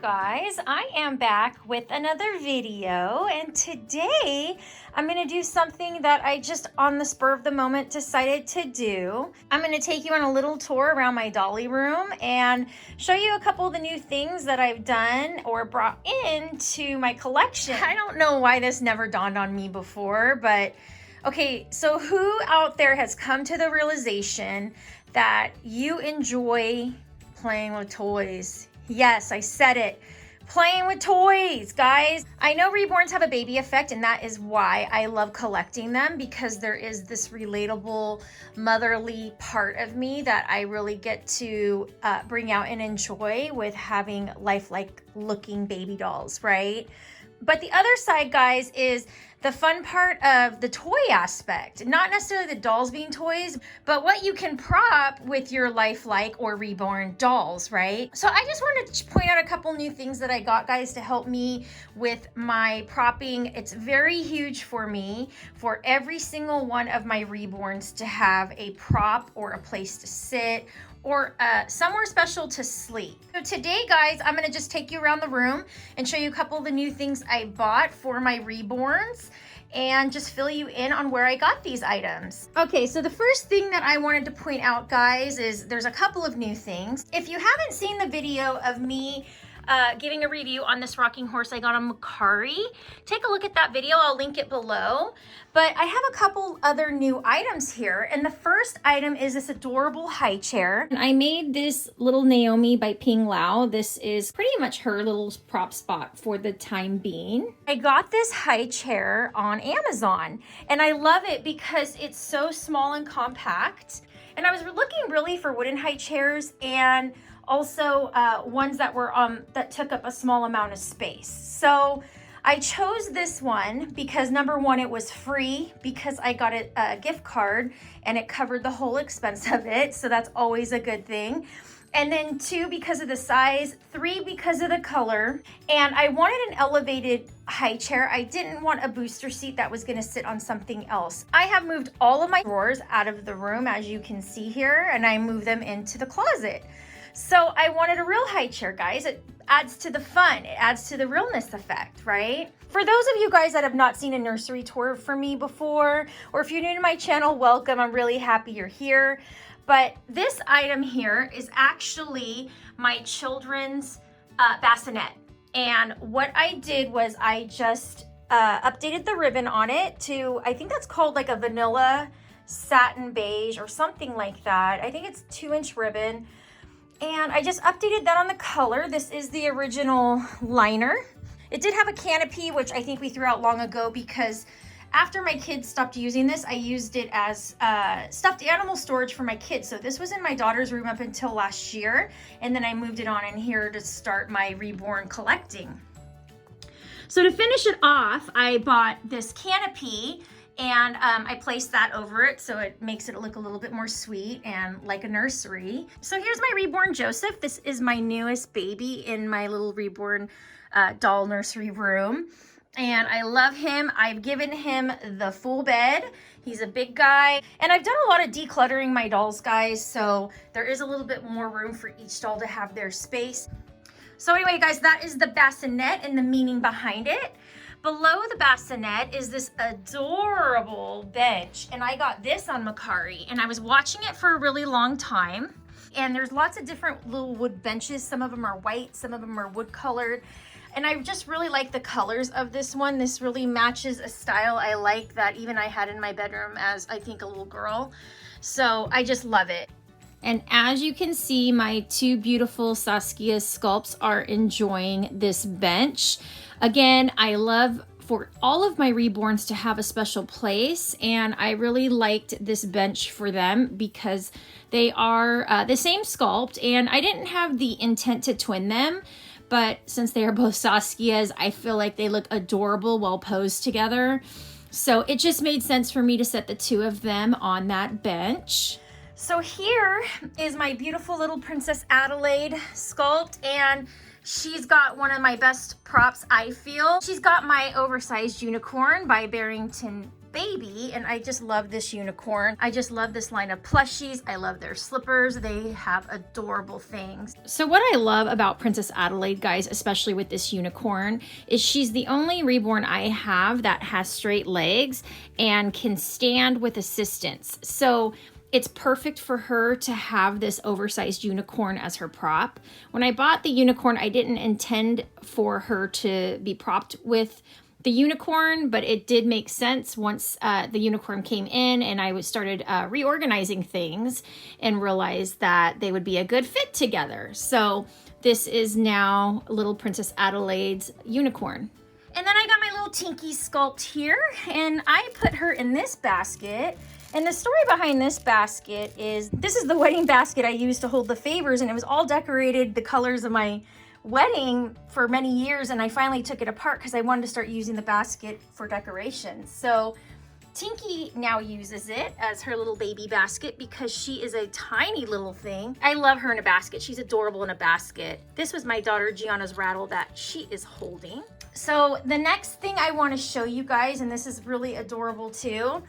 guys, I am back with another video, and today I'm going to do something that I just on the spur of the moment decided to do. I'm going to take you on a little tour around my dolly room and show you a couple of the new things that I've done or brought into my collection. I don't know why this never dawned on me before, but okay, so who out there has come to the realization that you enjoy playing with toys? Yes, I said it. Playing with toys, guys. I know reborns have a baby effect, and that is why I love collecting them, because there is this relatable motherly part of me that I really get to bring out and enjoy with having lifelike looking baby dolls, right? But the other side, guys, is the fun part of the toy aspect. Not necessarily the dolls being toys, but what you can prop with your lifelike or reborn dolls, right? So I just wanted to point out a couple new things that I got, guys, to help me with my propping. It's very huge for me, for every single one of my reborns to have a prop or a place to sit or somewhere special to sleep. So today, guys, I'm gonna just take you around the room and show you a couple of the new things I bought for my reborns and just fill you in on where I got these items. Okay, so the first thing that I wanted to point out, guys, is there's a couple of new things. If you haven't seen the video of me giving a review on this rocking horse I got on Mercari, take a look at that video. I'll link it below. But I have a couple other new items here. And the first item is this adorable high chair. And I made this little Naomi by Ping Lao. This is pretty much her little prop spot for the time being. I got this high chair on Amazon, and I love it because it's so small and compact. And I was looking really for wooden high chairs and also ones that were that took up a small amount of space. So I chose this one because number one, it was free because I got a gift card and it covered the whole expense of it. So that's always a good thing. And then two, because of the size, three, because of the color. And I wanted an elevated high chair. I didn't want a booster seat that was gonna sit on something else. I have moved all of my drawers out of the room, as you can see here, and I moved them into the closet. So I wanted a real high chair, guys. It adds to the fun. It adds to the realness effect, right? For those of you guys that have not seen a nursery tour from me before, or if you're new to my channel, welcome. I'm really happy you're here. But this item here is actually my children's bassinet. And what I did was I just updated the ribbon on it to, I think that's called like a vanilla satin beige or something like that. I think it's 2-inch ribbon. And I just updated that on the color. This is the original liner. It did have a canopy, which I think we threw out long ago because after my kids stopped using this, I used it as stuffed animal storage for my kids. So this was in my daughter's room up until last year. And then I moved it on in here to start my reborn collecting. So to finish it off, I bought this canopy and I placed that over it so it makes it look a little bit more sweet and like a nursery. So here's my reborn Joseph. This is my newest baby in my little reborn doll nursery room. And I love him. I've given him the full bed. He's a big guy. And I've done a lot of decluttering my dolls, guys. So there is a little bit more room for each doll to have their space. So anyway, guys, that is the bassinet and the meaning behind it. Below the bassinet is this adorable bench, and I got this on Mercari, and I was watching it for a really long time. And there's lots of different little wood benches. Some of them are white, some of them are wood colored. And I just really like the colors of this one. This really matches a style I like that even I had in my bedroom as I think a little girl. So I just love it. And as you can see, my two beautiful Saskia sculpts are enjoying this bench. Again, I love for all of my reborns to have a special place, and I really liked this bench for them because they are the same sculpt, and I didn't have the intent to twin them, but since they are both Saskias, I feel like they look adorable while posed together. So it just made sense for me to set the two of them on that bench. So here is my beautiful little Princess Adelaide sculpt, and she's got one of my best props, I feel. She's got my oversized unicorn by Barrington baby, and I just love this unicorn. I just love this line of plushies. I love their slippers. They have adorable things. So what I love about Princess Adelaide, guys, especially with this unicorn, is she's the only reborn I have that has straight legs and can stand with assistance. So it's perfect for her to have this oversized unicorn as her prop. When I bought the unicorn, I didn't intend for her to be propped with the unicorn, but it did make sense once the unicorn came in and I started reorganizing things and realized that they would be a good fit together. So this is now little Princess Adelaide's unicorn. And then I got my little Tinky sculpt here, and I put her in this basket. And the story behind this basket is, this is the wedding basket I used to hold the favors, and it was all decorated the colors of my wedding for many years, and I finally took it apart because I wanted to start using the basket for decorations. So Tinky now uses it as her little baby basket because she is a tiny little thing. I love her in a basket. She's adorable in a basket. This was my daughter Gianna's rattle that she is holding. So the next thing I want to show you guys, and this is really adorable too,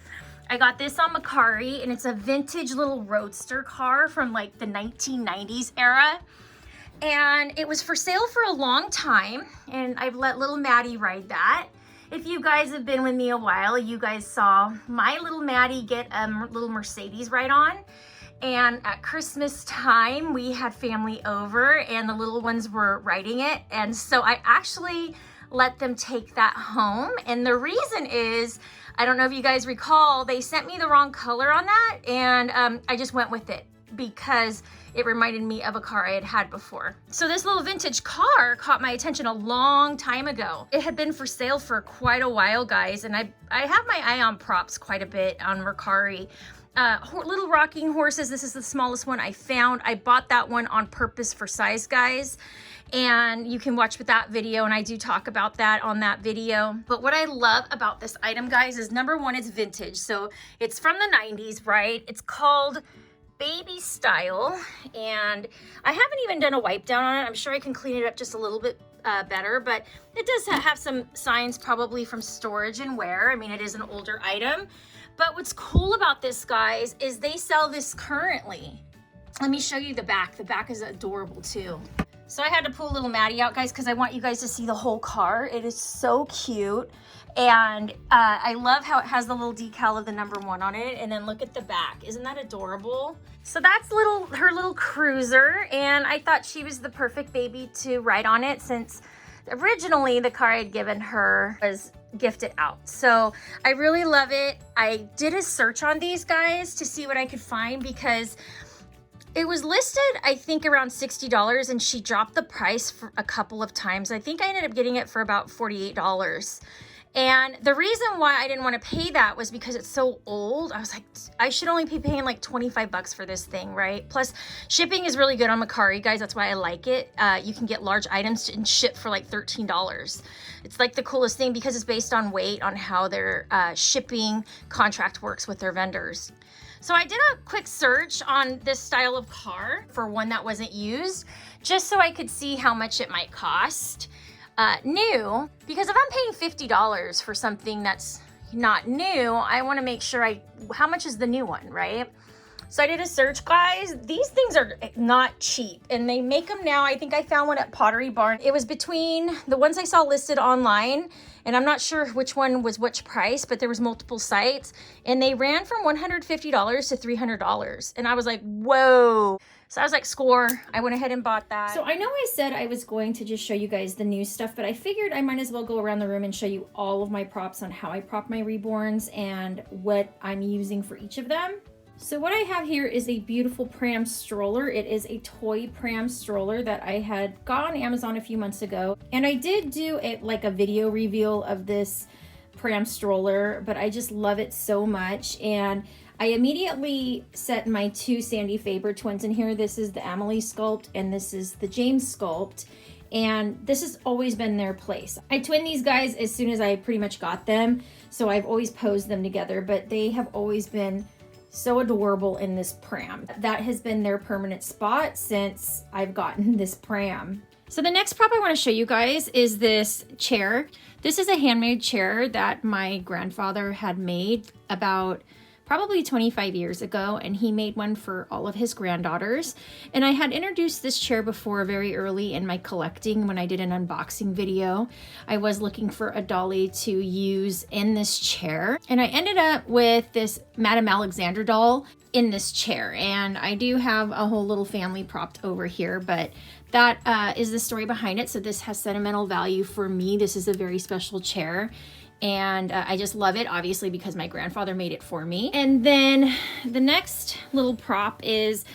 I got this on Mercari, and it's a vintage little roadster car from like the 1990s era. And it was for sale for a long time, and I've let little Maddie ride that. If you guys have been with me a while, you guys saw my little Maddie get a little Mercedes ride on. And at Christmas time, we had family over and the little ones were riding it. And so I actually let them take that home. And the reason is, I don't know if you guys recall, they sent me the wrong color on that. And I just went with it because it reminded me of a car I had had before. So this little vintage car caught my attention a long time ago. It had been for sale for quite a while, guys, and I have my eye on props quite a bit on Mercari. Little rocking horses, this is the smallest one I found. I bought that one on purpose for size, guys, and you can watch with that video, and I do talk about that on that video. But what I love about this item, guys, is number one, it's vintage. So it's from the 90s, right? It's called Baby Style, and I haven't even done a wipe down on it. I'm sure I can clean it up just a little bit better, but it does have some signs probably from storage and wear. I mean, it is an older item, but what's cool about this, guys, is they sell this currently. Let me show you the back. The back is adorable too. So I had to pull little Maddie out, guys, because I want you guys to see the whole car. It is so cute. And I love how it has the little decal of the number 1 on it. And then look at the back. Isn't that adorable? So that's her little cruiser. And I thought she was the perfect baby to ride on it, since originally the car I had given her was gifted out. So I really love it. I did a search on these, guys, to see what I could find, because it was listed, I think, around $60, and she dropped the price for a couple of times. I think I ended up getting it for about $48. And the reason why I didn't want to pay that was because it's so old. I was like, I should only be paying like 25 bucks for this thing, right? Plus shipping is really good on Mercari, guys. That's why I like it. You can get large items and ship for like $13. It's like the coolest thing because it's based on weight, on how their shipping contract works with their vendors. So I did a quick search on this style of car for one that wasn't used, just so I could see how much it might cost. New, because if I'm paying $50 for something that's not new, I want to make sure how much is the new one, right? So I did a search, guys. These things are not cheap, and they make them now. I think I found one at Pottery Barn. It was between the ones I saw listed online, and I'm not sure which one was which price, but there was multiple sites, and they ran from $150 to $300. And I was like, whoa. So I was like, score. I went ahead and bought that. So I know I said I was going to just show you guys the new stuff, but I figured I might as well go around the room and show you all of my props on how I prop my reborns and what I'm using for each of them. So what I have here is a beautiful pram stroller. It is a toy pram stroller that I had got on Amazon a few months ago. And I did do like a video reveal of this pram stroller, but I just love it so much. And I immediately set my 2 Sandy Faber twins in here. This is the Amelie sculpt and this is the James sculpt. And this has always been their place. I twinned these guys as soon as I pretty much got them. So I've always posed them together, but they have always been so adorable in this pram. That has been their permanent spot since I've gotten this pram. So the next prop I want to show you guys is this chair. This is a handmade chair that my grandfather had made about probably 25 years ago, and he made one for all of his granddaughters. And I had introduced this chair before very early in my collecting when I did an unboxing video. I was looking for a dolly to use in this chair, and I ended up with this Madame Alexander doll in this chair. And I do have a whole little family propped over here, but that is the story behind it. So this has sentimental value for me. This is a very special chair. And I just love it, obviously, because my grandfather made it for me. And then the next little prop is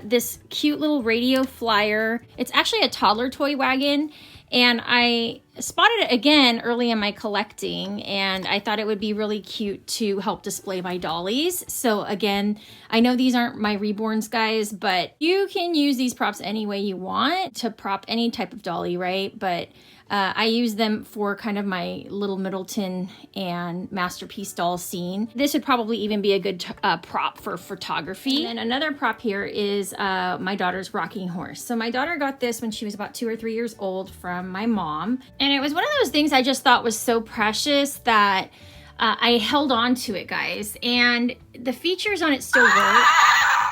this cute little radio flyer. It's actually a toddler toy wagon, and I spotted it again early in my collecting, and I thought it would be really cute to help display my dollies. So again, I know these aren't my reborns, guys, but you can use these props any way you want to prop any type of dolly, right? But I use them for kind of my Little Middleton and Masterpiece doll scene. This would probably even be a good prop for photography. And another prop here is my daughter's rocking horse. So my daughter got this when she was about 2 or 3 years old from my mom. And it was one of those things I just thought was so precious that I held on to it, guys. And the features on it still work.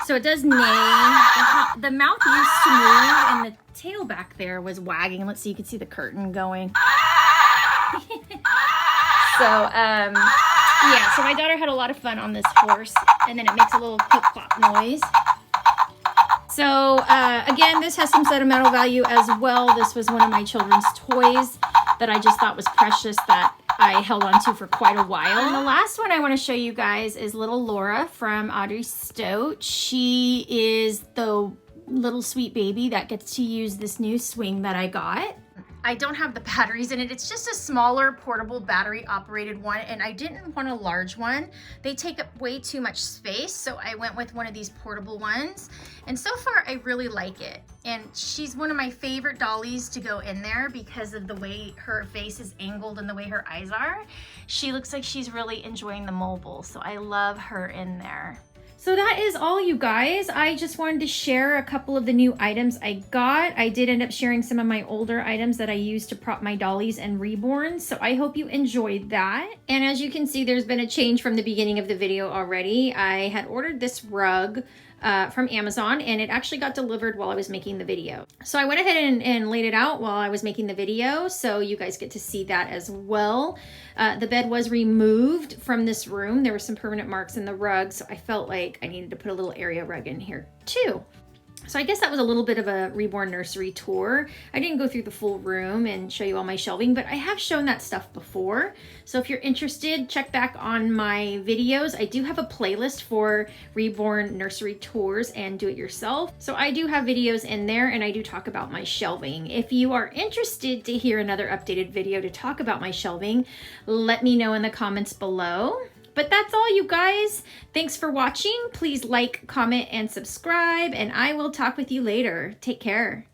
So it does neigh. The mouth used to move, and the tail back there was wagging. Let's see, you can see the curtain going. Yeah, so my daughter had a lot of fun on this horse, and then it makes a little clip-clop noise. So again, this has some sentimental value as well. This was one of my children's toys that I just thought was precious that I held on to for quite a while. And the last one I want to show you guys is little Laura from Audrey Stoat. She is the little sweet baby that gets to use this new swing that I got. I don't have the batteries in it. It's just a smaller portable battery operated one, and I didn't want a large one. They take up way too much space, so I went with one of these portable ones. And so far I really like it. And she's one of my favorite dollies to go in there because of the way her face is angled and the way her eyes are. She looks like she's really enjoying the mobile, so I love her in there. So that is all, you guys. I just wanted to share a couple of the new items I got. I did end up sharing some of my older items that I used to prop my dollies and reborns, so I hope you enjoyed that. And as you can see, there's been a change from the beginning of the video already. I had ordered this rug from Amazon, and it actually got delivered while I was making the video. So I went ahead and laid it out while I was making the video, so you guys get to see that as well. The bed was removed from this room. There were some permanent marks in the rug, so I felt like I needed to put a little area rug in here too. So I guess that was a little bit of a reborn nursery tour. I didn't go through the full room and show you all my shelving, but I have shown that stuff before. So if you're interested, check back on my videos. I do have a playlist for reborn nursery tours and do-it-yourself. So I do have videos in there, and I do talk about my shelving. If you are interested to hear another updated video to talk about my shelving, let me know in the comments below. But that's all, you guys. Thanks for watching. Please like, comment, and subscribe, and I will talk with you later. Take care.